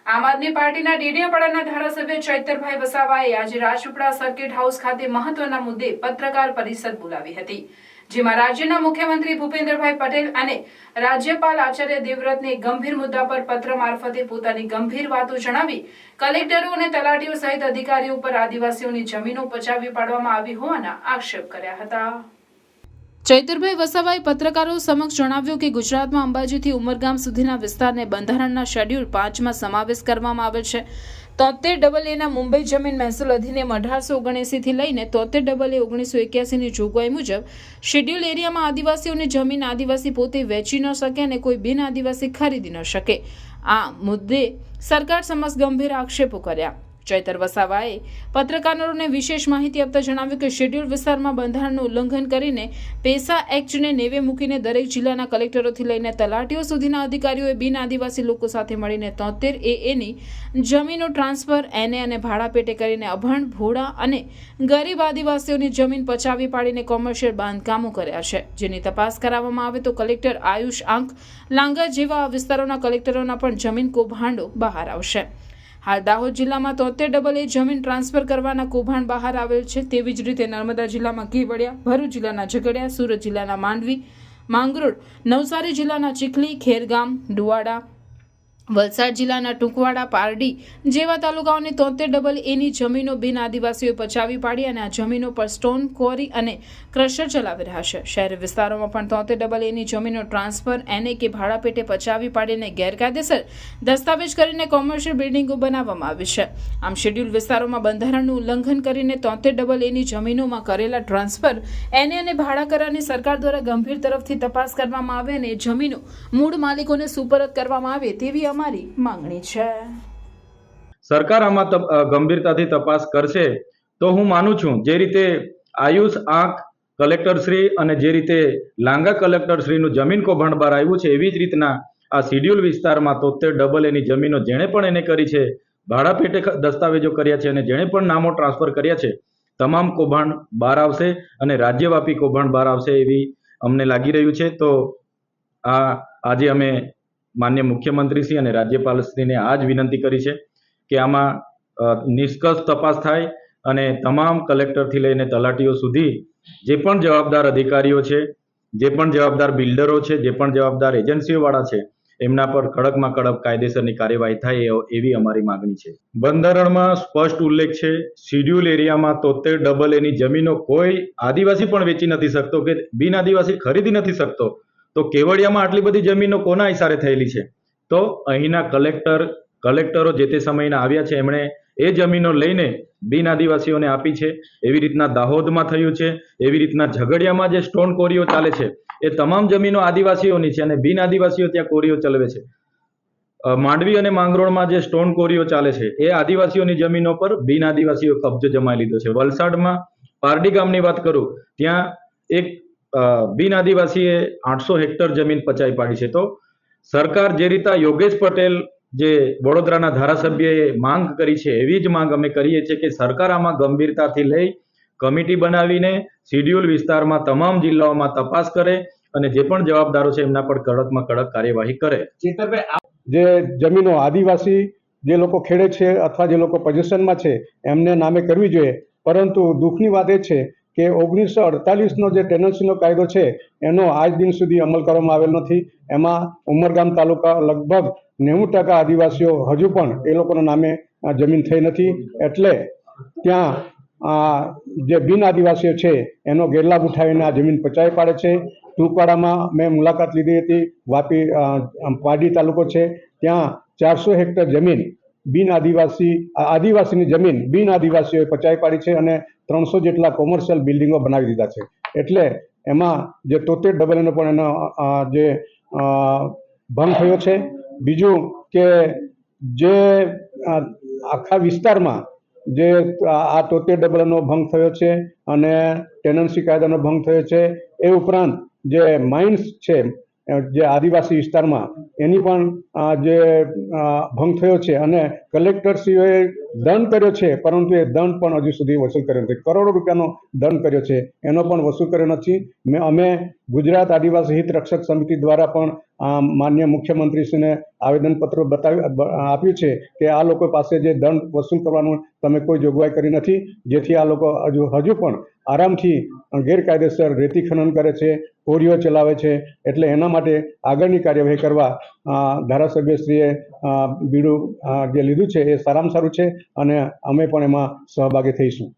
આમ આદમી પાર્ટીના ડેડિયાપાડાના ધારાસભ્ય ચૈતરભાઈ વસાવાએ આજે રાજપીપળા સર્કિટ હાઉસ ખાતે મહત્વના મુદ્દે પત્રકાર પરિષદ બોલાવી હતી, જેમાં રાજ્યના મુખ્યમંત્રી ભૂપેન્દ્રભાઈ પટેલ અને રાજ્યપાલ આચાર્ય દેવવ્રતને ગંભીર મુદ્દા પર પત્ર મારફતે પોતાની ગંભીર વાતો જણાવી કલેક્ટરો અને તલાટીઓ સહિત અધિકારીઓ પર આદિવાસીઓની જમીનો પચાવી પાડવામાં આવી હોવાના આક્ષેપ કર્યા હતા। ચૈતરભાઈ વસાવાએ પત્રકારો સમક્ષ જણાવ્યું કે ગુજરાતમાં અંબાજીથી ઉમરગામ સુધીના વિસ્તારને બંધારણના શેડ્યુલ 5માં સમાવેશ કરવામાં આવેલ છે। 73AA મુંબઈ જમીન મહેસૂલ અધિનિયમ 1879 થી લઈને 73AA 1981ની જોગવાઈ મુજબ શેડ્યુલ એરિયામાં આદિવાસીઓની જમીન આદિવાસી પોતે વેચી ન શકે અને કોઈ બિન આદિવાસી ખરીદી ન શકે। આ મુદ્દે સરકાર સમક્ષ ગંભીર આક્ષેપો કર્યા। ચૈતર વસાવાએ પત્રકારોને વિશેષ માહિતી આપતા જણાવ્યું કે શેડ્યુલ વિસ્તારમાં બંધારણનું ઉલ્લંઘન કરીને પેસા એક્ટને નેવે મૂકીને દરેક જિલ્લાના કલેક્ટરોથી લઈને તલાટીઓ સુધીના અધિકારીઓએ બિન આદિવાસી લોકો સાથે મળીને 73AA જમીનો ટ્રાન્સફર એને અને ભાડા પેટે કરીને અભણ, ભોળા અને ગરીબ આદિવાસીઓની જમીન પચાવી પાડીને કોમર્શિયલ બાંધકામો કર્યા છે, જેની તપાસ કરાવવામાં આવે તો કલેક્ટર આયુષ આંક લાંગા જેવા વિસ્તારોના કલેક્ટરોના પણ જમીન કૌભાંડો બહાર આવશે। હાલ દાહોદ જિલ્લામાં 73AA જમીન ટ્રાન્સફર કરવાના કૌભાંડ બહાર આવેલ છે। તેવી જ રીતે નર્મદા જિલ્લામાં કેવડિયા, ભરૂચ જિલ્લાના ઝઘડિયા, સુરત જિલ્લાના માંડવી, માંગરોળ, નવસારી જિલ્લાના ચીખલી, ખેરગામ, ડુવાડા, વલસાડ જિલ્લાના ટુંકવાડા, પારડી જેવા તાલુકાઓની 73AA જમીનો બિન આદિવાસીઓ પચાવી પાડી અને આ જમીનો પર સ્ટોન ક્વોરી અને ક્રશર ચલાવી રહ્યા છે। શહેરી વિસ્તારોમાં પણ 73AA જમીનો ટ્રાન્સફર એને કે ભાડા પેટે પચાવી પાડીને ગેરકાયદેસર દસ્તાવેજ કરીને કોમર્શિયલ બિલ્ડિંગો બનાવવામાં આવી છે। આમ શેડ્યુલ વિસ્તારોમાં બંધારણનું ઉલ્લંઘન કરીને 73AA જમીનોમાં કરેલા ટ્રાન્સફર એને અને ભાડા કરારની સરકાર દ્વારા ગંભીર તરફથી તપાસ કરવામાં આવે અને જમીનો મૂળ માલિકોને સુપરત કરવામાં આવે તેવી અમારી માંગણી છે। સરકાર આમાં ગંભીરતાથી તપાસ કરશે તો હું માનું છું જે રીતે આયુષ આંક કલેક્ટર શ્રી અને જે રીતે લાંગા કલેક્ટર શ્રીનું જમીન કૌભાંડ બહાર આવ્યું છે એવી જ રીતના આ શેડ્યુલ વિસ્તારમાં 73AA જમીનો જેણે પણ એને કરી છે, ભાડા પેટે દસ્તાવેજો કર્યા છે અને જેણે પણ નામો ટ્રાન્સફર કર્યા છે, તમામ કૌભાંડ બહાર આવશે અને રાજ્યવ્યાપી કૌભાંડ બહાર આવશે એવી અમને લાગી રહ્યું છે। તો આજે અમે માન્ય મુખ્યમંત્રીશ્રી અને રાજ્યપાલશ્રીને આ જ વિનંતી કરી છે કે આમાં નિષ્કર્ષ તપાસ થાય અને તમામ કલેક્ટરથી લઈને તલાટીઓ સુધી જે પણ જવાબદાર અધિકારીઓ છે, જે પણ જવાબદાર બિલ્ડરો છે, જે પણ જવાબદાર એજન્સીઓવાળા છે એમના પર કડકમાં કડક કાયદેસરની કાર્યવાહી થાય એવી અમારી માગણી છે। બંધારણમાં સ્પષ્ટ ઉલ્લેખ છે શેડ્યુલ એરિયામાં 73AA જમીનો કોઈ આદિવાસી પણ વેચી નથી શકતો કે બિન આદિવાસી ખરીદી નથી શકતો। તો કેવડિયામાં આટલી બધી જમીનો કોના ઇશારે થયેલી છે? તો અહીંના કલેક્ટરો જે તે સમયના આવ્યા છે એમણે એ જમીનો લઈને બિન આદિવાસીઓને આપી છે। એવી રીતના દાહોદમાં થયું છે, એવી રીતના ઝઘડિયામાં જે સ્ટોન કોરીઓ ચાલે છે એ તમામ જમીનો આદિવાસીઓની છે અને બિન આદિવાસીઓ ત્યાં કોરીઓ ચલાવે છે। માંડવી અને માંગરોળમાં જે સ્ટોન કોરીઓ ચાલે છે એ આદિવાસીઓની જમીનો પર બિન આદિવાસીઓ કબજો જમાવી લીધો છે। વલસાડમાં પારડી ગામની વાત કરું, ત્યાં એક બિન આદિવાસીએ 800 હેક્ટર જમીન પચાવી પાડી છે। તો સરકાર જે રીતે યોગેશ પટેલ જે વડોદરાના ધારાસભ્યએ માંગ કરી છે એવી જ માંગ અમે કરીએ છીએ કે સરકાર આમાં ગંભીરતાથી લઈ કમિટી બનાવીને શેડ્યુલ વિસ્તારમાં તમામ જિલ્લાઓમાં તપાસ કરે અને જે પણ જવાબદારો છે એમના પર કડકમાં કડક કાર્યવાહી કરે। જે જમીનો આદિવાસી જે લોકો ખેડે છે અથવા જે લોકો પોઝિશનમાં છે એમને નામે કરવી જોઈએ, પરંતુ દુઃખની વાત એ છે કે 1948નો જે ટેનન્સીનો કાયદો છે એનો આજ દિન સુધી અમલ કરવામાં આવેલ નથી। એમાં ઉમરગામ તાલુકા લગભગ 90% આદિવાસીઓ હજુ પણ એ લોકોના નામે જમીન થઈ નથી, એટલે ત્યાં જે બિન આદિવાસીઓ છે એનો ગેરલાભ ઉઠાવીને આ જમીન પચાવી પાડે છે। ટુકવાડામાં મેં મુલાકાત લીધી હતી, વાપી પારડી તાલુકો છે, ત્યાં 400 હેક્ટર જમીન આદિવાસીની જમીન બિન આદિવાસીઓએ પચાવી પાડી છે અને 300 જેટલા કોમર્શિયલ બિલ્ડિંગો બનાવી દીધા છે। એટલે એમાં જે 73AA પણ એનો જે ભંગ થયો છે। બીજું કે જે આખા વિસ્તારમાં જે આ 73AA ભંગ થયો છે અને ટેનન્સી કાયદાનો ભંગ થયો છે, એ ઉપરાંત જે માઇન્સ છે જે આદિવાસી વિસ્તારમાં એની પણ જે ભંગ થયો છે અને કલેક્ટરશ્રીઓએ દંડ કર્યો છે, પરંતુ એ દંડ પણ હજુ સુધી વસૂલ કર્યો નથી. કરોડો રૂપિયાનો દંડ કર્યો છે, એનો પણ વસૂલ કર્યો નથી. અમે ગુજરાત આદિવાસી હિત રક્ષક સમિતિ દ્વારા પણ માન્ય મુખ્યમંત્રીશ્રીને આવેદનપત્ર આપ્યું છે કે આ લોકો પાસે જે દંડ વસૂલ કરવાનું તમે કોઈ જોગવાઈ કરી નથી, જેથી આ લોકો હજુ પણ આરામથી ગેરકાયદેસર રેતી ખનન કરે છે, કોરીઓ ચલાવે છે. એટલે એના માટે આગળની કાર્યવાહી કરવા ધારાસભ્યશ્રીએ બીડું જે લીધું છે એ સારામાં સારું છે અને અમે પણ એમાં સહભાગી થઈશું.